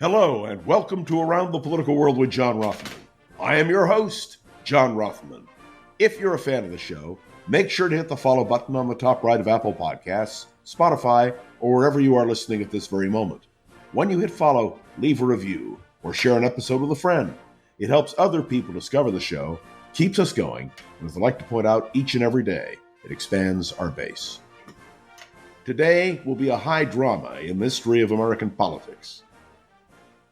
Hello, and welcome to Around the Political World with John Rothman. I am your host, John Rothman. If you're a fan of the show, make sure to hit the follow button on the top right of Apple Podcasts, Spotify, or wherever you are listening at this very moment. When you hit follow, leave a review or share an episode with a friend. It helps other people discover the show, keeps us going, and as I like to point out each and every day, it expands our base. Today will be a high drama in the history of American politics.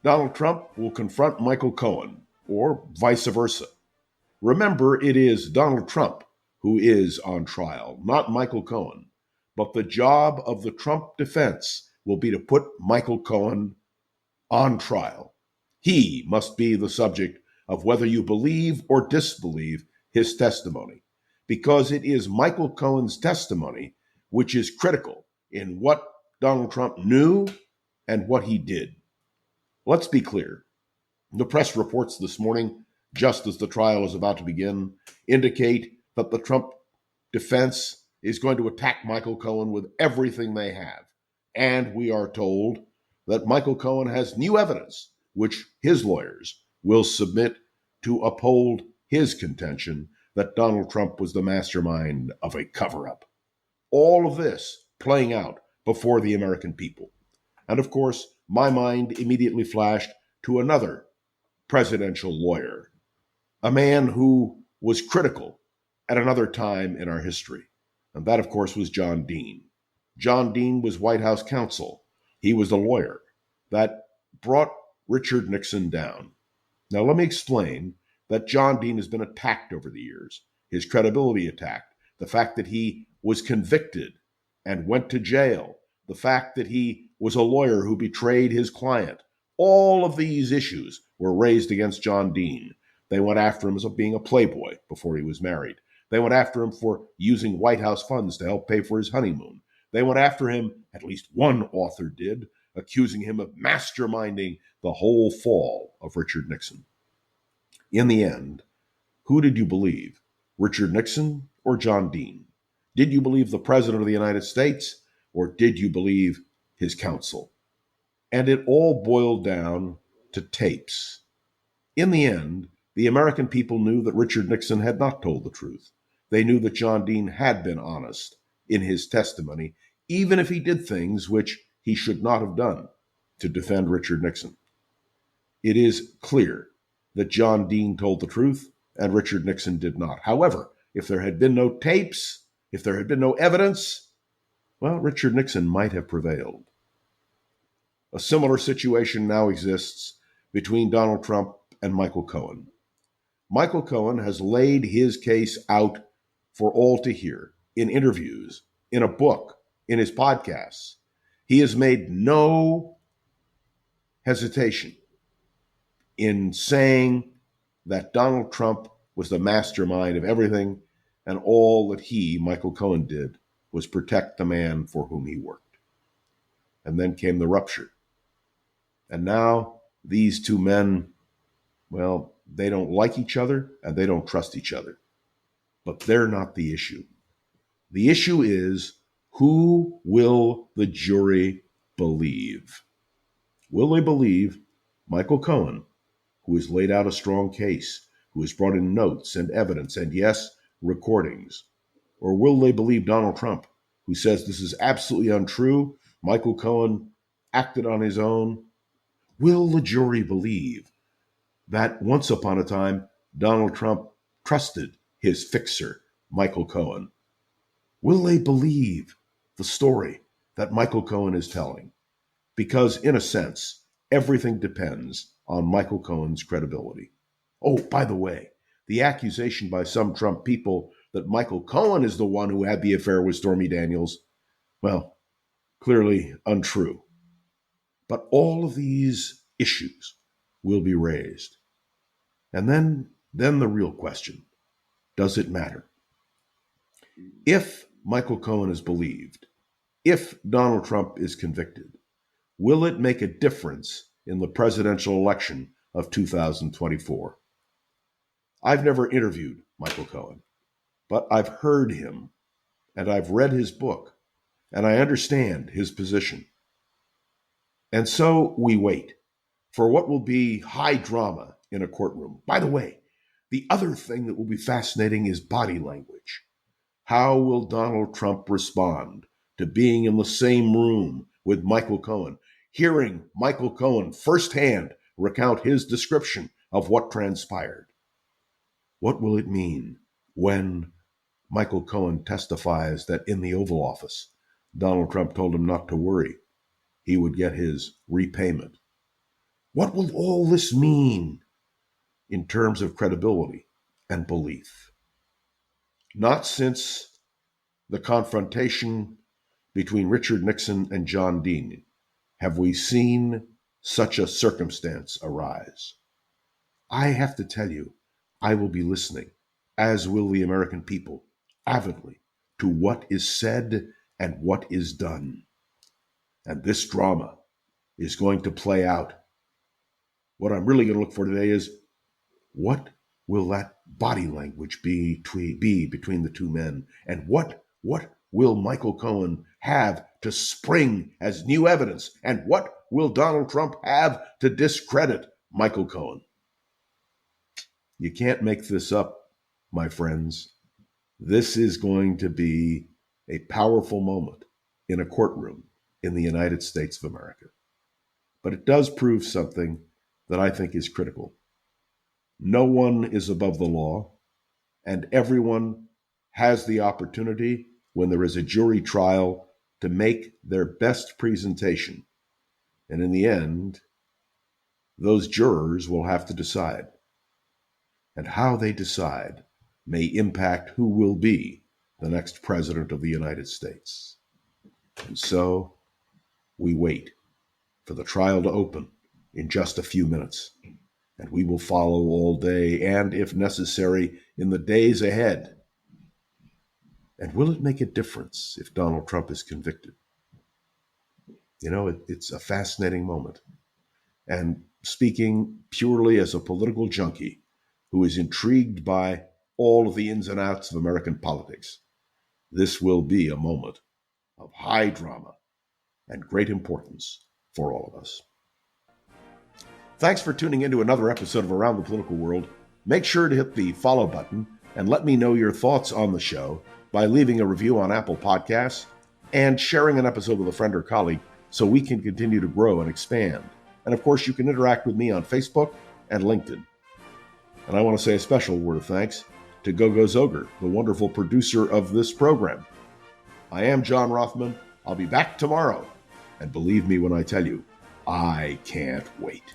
Donald Trump will confront Michael Cohen, or vice versa. Remember, it is Donald Trump who is on trial, not Michael Cohen. But the job of the Trump defense will be to put Michael Cohen on trial. He must be the subject of whether you believe or disbelieve his testimony, because it is Michael Cohen's testimony which is critical in what Donald Trump knew and what he did. Let's be clear. The press reports this morning, just as the trial is about to begin, indicate that the Trump defense is going to attack Michael Cohen with everything they have. And we are told that Michael Cohen has new evidence, which his lawyers will submit to uphold his contention that Donald Trump was the mastermind of a cover-up. All of this playing out before the American people. And of course, my mind immediately flashed to another presidential lawyer, a man who was critical at another time in our history. And that, of course, was John Dean. John Dean was White House counsel. He was the lawyer that brought Richard Nixon down. Now, let me explain that John Dean has been attacked over the years, his credibility attacked, the fact that he was convicted and went to jail, the fact that he was a lawyer who betrayed his client. All of these issues were raised against John Dean. They went after him as being a playboy before he was married. They went after him for using White House funds to help pay for his honeymoon. They went after him, at least one author did, accusing him of masterminding the whole fall of Richard Nixon. In the end, who did you believe, Richard Nixon or John Dean? Did you believe the President of the United States, or did you believe his counsel? And it all boiled down to tapes. In the end, the American people knew that Richard Nixon had not told the truth. They knew that John Dean had been honest in his testimony, even if he did things which he should not have done to defend Richard Nixon. It is clear that John Dean told the truth and Richard Nixon did not. However, if there had been no tapes, if there had been no evidence, well, Richard Nixon might have prevailed. A similar situation now exists between Donald Trump and Michael Cohen. Michael Cohen has laid his case out for all to hear in interviews, in a book, in his podcasts. He has made no hesitation in saying that Donald Trump was the mastermind of everything, and all that he, Michael Cohen, did was protect the man for whom he worked. And then came the rupture. And now these two men, well, they don't like each other and they don't trust each other. But they're not the issue. The issue is, who will the jury believe? Will they believe Michael Cohen, who has laid out a strong case, who has brought in notes and evidence and, yes, recordings? Or will they believe Donald Trump, who says this is absolutely untrue? Michael Cohen acted on his own. Will the jury believe that once upon a time Donald Trump trusted his fixer, Michael Cohen? Will they believe the story that Michael Cohen is telling? Because, in a sense, everything depends on Michael Cohen's credibility. Oh, by the way, the accusation by some Trump people that Michael Cohen is the one who had the affair with Stormy Daniels, well, clearly untrue. But all of these issues will be raised. And then the real question, does it matter? If Michael Cohen is believed, if Donald Trump is convicted, will it make a difference in the presidential election of 2024? I've never interviewed Michael Cohen, but I've heard him and I've read his book and I understand his position. And so we wait. for what will be high drama in a courtroom. By the way, the other thing that will be fascinating is body language. How will Donald Trump respond to being in the same room with Michael Cohen, hearing Michael Cohen firsthand recount his description of what transpired? What will it mean when Michael Cohen testifies that in the Oval Office, Donald Trump told him not to worry, he would get his repayment? What will all this mean in terms of credibility and belief? Not since the confrontation between Richard Nixon and John Dean have we seen such a circumstance arise. I have to tell you, I will be listening, as will the American people, avidly to what is said and what is done. And this drama is going to play out. What I'm really going to look for today is, what will that body language be between the two men? And what will Michael Cohen have to spring as new evidence? And what will Donald Trump have to discredit Michael Cohen? You can't make this up, my friends. This is going to be a powerful moment in a courtroom in the United States of America. But it does prove something that I think is critical. No one is above the law, and everyone has the opportunity, when there is a jury trial, to make their best presentation. And in the end, those jurors will have to decide. And how they decide may impact who will be the next president of the United States. And so we wait for the trial to open in just a few minutes. And we will follow all day and, if necessary, in the days ahead. And will it make a difference if Donald Trump is convicted? You know, it's a fascinating moment. And speaking purely as a political junkie who is intrigued by all of the ins and outs of American politics, this will be a moment of high drama and great importance for all of us. Thanks for tuning in to another episode of Around the Political World. Make sure to hit the follow button and let me know your thoughts on the show by leaving a review on Apple Podcasts and sharing an episode with a friend or colleague so we can continue to grow and expand. And of course, you can interact with me on Facebook and LinkedIn. And I want to say a special word of thanks to Gogo Zoger, the wonderful producer of this program. I am John Rothman. I'll be back tomorrow. And believe me when I tell you, I can't wait.